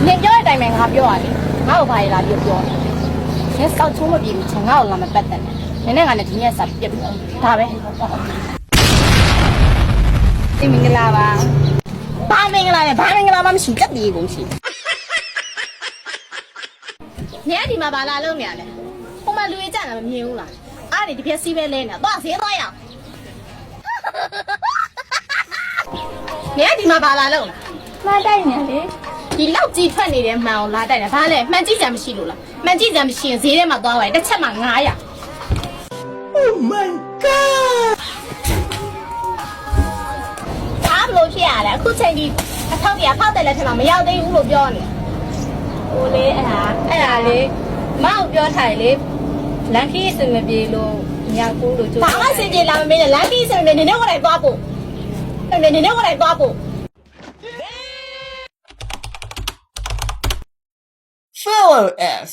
你叫一代名下表啊？我排啦表。你少出我边，从我那么不得。你那俺那今年10月，他呗。你明个啦吧？八明个啦，八明个啦，我们是个地公司。你还地嘛把拉弄面嘞？我们路一站那么没有啦。啊，你这边西边来呢，多少钱多呀？你还地嘛把拉弄了？拉带呢嘞，ဒီလောက်ကြီးထွက်နေတဲ့မှန်ကိုလာတိုက်တယ်ဘာလဲမှန်ကြည့်ကြမရှိလို့လားမှန်ကြည့်ကြမရှိရင်ဈေးထဲမှာသွားဝယ်တစ်ချက်မှ900 Oh my god ဘာလို့ဖြစ်ရလဲအခုချိန်ဒီအထောက်ကြီးဖောက်တယ်လက်ထက်မှာမရောက်သေးဘူးလို့ပြောနေ ဟိုလေအဲ့ဒါလေမောက်ပြောထိုင်လေလန်ခီးစင်မပြေလို့ညကူလို့ကြိုး ဘာမှစင်ပြေလာမမင်းနဲ့လမ်းကြီးစင်နေနေကိုယ်တိုင်သွားဖို့နေကိုယ်တိုင်သွားဖို့ Fellow S